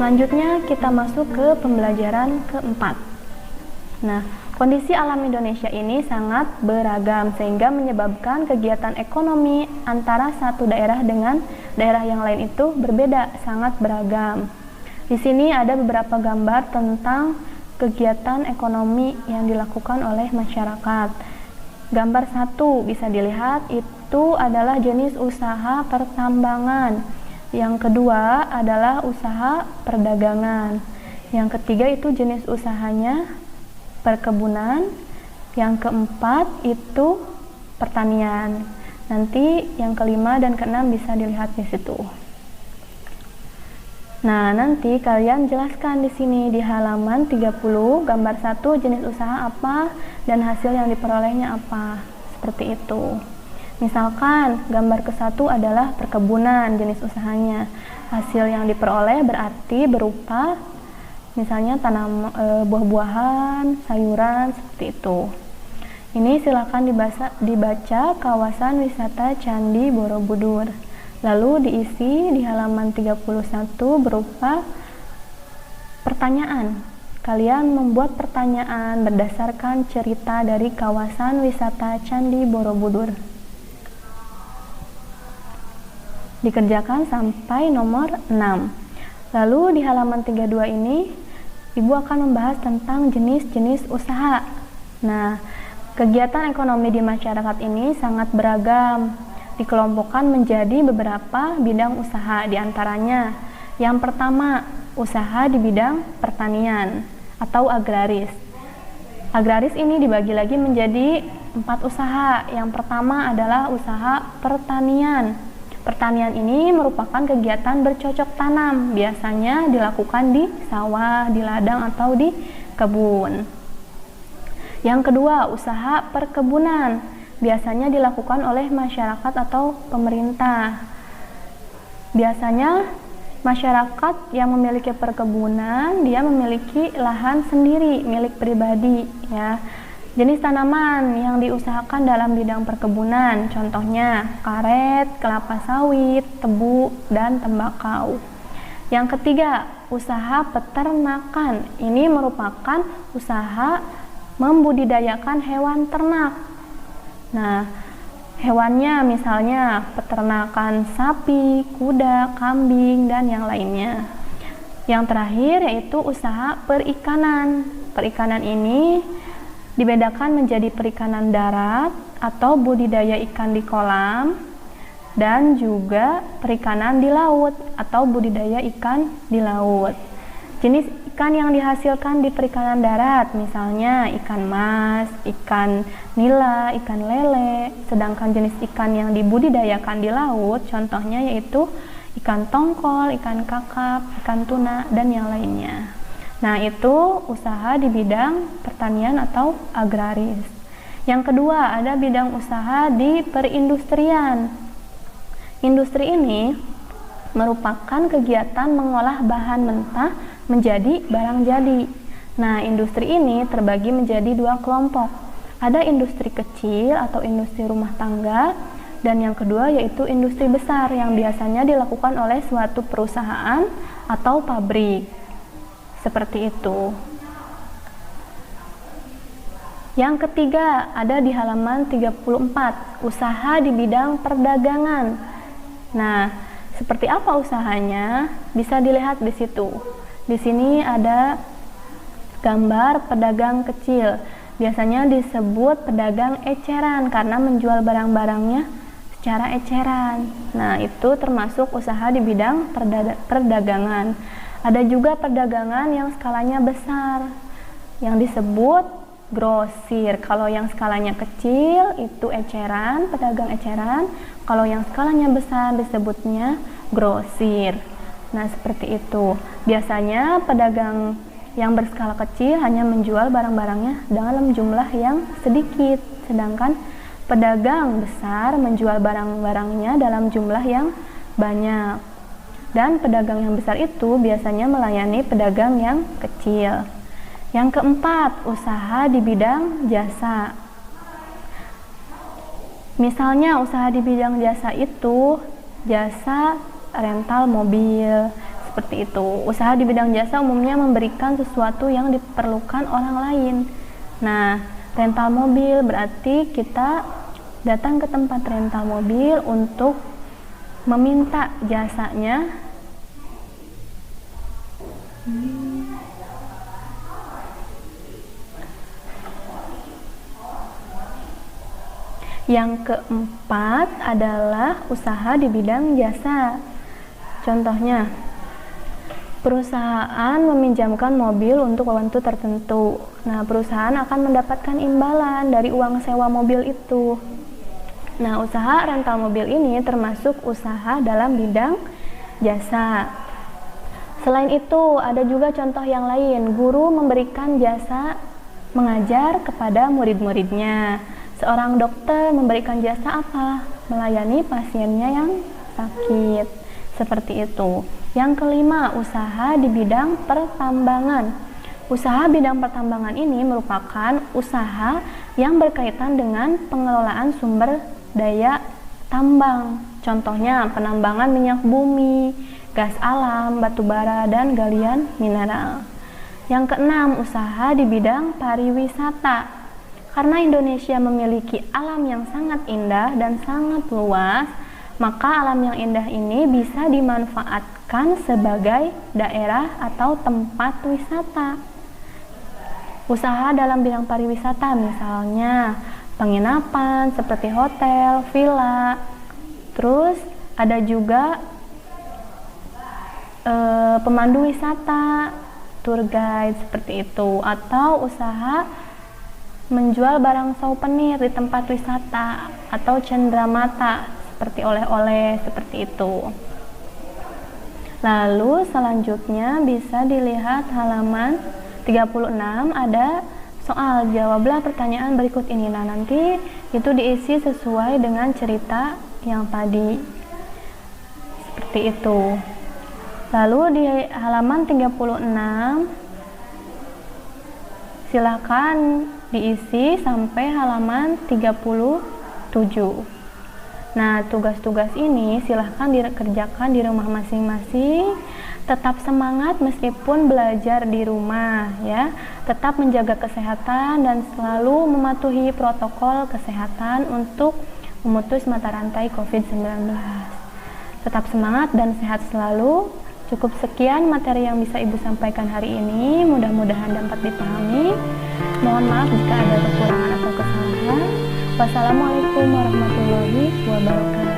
Selanjutnya kita masuk ke pembelajaran keempat. Nah, kondisi alam Indonesia ini sangat beragam sehingga menyebabkan kegiatan ekonomi antara satu daerah dengan daerah yang lain itu berbeda, sangat beragam. Di sini ada beberapa gambar tentang kegiatan ekonomi yang dilakukan oleh masyarakat. Gambar 1 bisa dilihat itu adalah jenis usaha pertambangan. Yang kedua adalah usaha perdagangan. Yang ketiga itu jenis usahanya perkebunan. Yang keempat itu pertanian. Nanti yang kelima dan keenam bisa dilihat di situ. Nah, nanti kalian jelaskan di sini di halaman 30 gambar 1 jenis usaha apa dan hasil yang diperolehnya apa. Seperti itu. Misalkan gambar ke-1 adalah perkebunan jenis usahanya. Hasil yang diperoleh berarti berupa misalnya tanam buah-buahan, sayuran seperti itu. Ini silakan dibaca kawasan wisata Candi Borobudur. Lalu diisi di halaman 31 berupa pertanyaan. Kalian membuat pertanyaan berdasarkan cerita dari kawasan wisata Candi Borobudur. Dikerjakan sampai nomor 6. Lalu di halaman 32 ini Ibu akan membahas tentang jenis-jenis usaha. Nah, kegiatan ekonomi di masyarakat ini sangat beragam, dikelompokkan menjadi beberapa bidang usaha. Di antaranya yang pertama, usaha di bidang pertanian atau agraris. Agraris ini dibagi lagi menjadi 4 usaha. Yang pertama adalah usaha pertanian. Pertanian ini merupakan kegiatan bercocok tanam, biasanya dilakukan di sawah, di ladang, atau di kebun. Yang kedua, usaha perkebunan, biasanya dilakukan oleh masyarakat atau pemerintah. Biasanya masyarakat yang memiliki perkebunan, dia memiliki lahan sendiri, milik pribadi, ya. Jenis tanaman yang diusahakan dalam bidang perkebunan, contohnya karet, kelapa sawit, tebu, dan tembakau. Yang ketiga, usaha peternakan. Ini merupakan usaha membudidayakan hewan ternak. Nah, hewannya misalnya peternakan sapi, kuda, kambing, dan yang lainnya. Yang terakhir yaitu usaha perikanan. Perikanan ini dibedakan menjadi perikanan darat atau budidaya ikan di kolam dan juga perikanan di laut atau budidaya ikan di laut. Jenis ikan yang dihasilkan di perikanan darat misalnya ikan mas, ikan nila, ikan lele. Sedangkan jenis ikan yang dibudidayakan di laut contohnya yaitu ikan tongkol, ikan kakap, ikan tuna, dan yang lainnya. Nah, itu usaha di bidang pertanian atau agraris. Yang kedua, ada bidang usaha di perindustrian. Industri ini merupakan kegiatan mengolah bahan mentah menjadi barang jadi. Nah, industri ini terbagi menjadi 2 kelompok. Ada industri kecil atau industri rumah tangga, dan yang kedua yaitu industri besar yang biasanya dilakukan oleh suatu perusahaan atau pabrik. Seperti itu. Yang ketiga ada di halaman 34, usaha di bidang perdagangan. Nah, seperti apa usahanya? Bisa dilihat di situ. Di sini ada gambar pedagang kecil. Biasanya disebut pedagang eceran karena menjual barang-barangnya secara eceran. Nah, itu termasuk usaha di bidang perdagangan. Ada juga perdagangan yang skalanya besar, yang disebut grosir. Kalau yang skalanya kecil itu eceran, pedagang eceran. Kalau yang skalanya besar disebutnya grosir. Nah, seperti itu. Biasanya pedagang yang berskala kecil hanya menjual barang-barangnya dalam jumlah yang sedikit, sedangkan pedagang besar menjual barang-barangnya dalam jumlah yang banyak. Dan pedagang yang besar itu biasanya melayani pedagang yang kecil. Yang keempat, usaha di bidang jasa. Misalnya usaha di bidang jasa itu jasa rental mobil, seperti itu. Usaha di bidang jasa umumnya memberikan sesuatu yang diperlukan orang lain. Nah, rental mobil berarti kita datang ke tempat rental mobil untuk meminta jasanya. Yang keempat adalah usaha di bidang jasa. Contohnya, perusahaan meminjamkan mobil untuk waktu tertentu. Nah, perusahaan akan mendapatkan imbalan dari uang sewa mobil itu. Nah, usaha rental mobil ini termasuk usaha dalam bidang jasa. Selain itu, ada juga contoh yang lain. Guru memberikan jasa mengajar kepada murid-muridnya. Seorang dokter memberikan jasa apa? Melayani pasiennya yang sakit. Seperti itu. Yang kelima, usaha di bidang pertambangan. Usaha bidang pertambangan ini merupakan usaha yang berkaitan dengan pengelolaan sumber daya tambang. Contohnya, penambangan minyak bumi, gas alam, batu bara, dan galian mineral. Yang keenam, usaha di bidang pariwisata. Karena Indonesia memiliki alam yang sangat indah dan sangat luas, maka alam yang indah ini bisa dimanfaatkan sebagai daerah atau tempat wisata. Usaha dalam bidang pariwisata misalnya penginapan seperti hotel, villa, terus ada juga pemandu wisata, tour guide seperti itu, atau usaha menjual barang souvenir di tempat wisata atau cenderamata seperti oleh-oleh seperti itu. Lalu selanjutnya bisa dilihat halaman 36, ada soal jawablah pertanyaan berikut ini. Nah, nanti itu diisi sesuai dengan cerita yang tadi. Seperti itu. Lalu di halaman 36 silakan diisi sampai halaman 37. Nah, tugas-tugas ini silahkan dikerjakan di rumah masing-masing. Tetap semangat meskipun belajar di rumah ya. Tetap menjaga kesehatan dan selalu mematuhi protokol kesehatan untuk memutus mata rantai COVID-19. Tetap semangat dan sehat selalu. Cukup sekian materi yang bisa Ibu sampaikan hari ini. Mudah-mudahan dapat dipahami. Mohon maaf jika ada kekurangan atau kesalahan. Wassalamualaikum warahmatullahi wabarakatuh.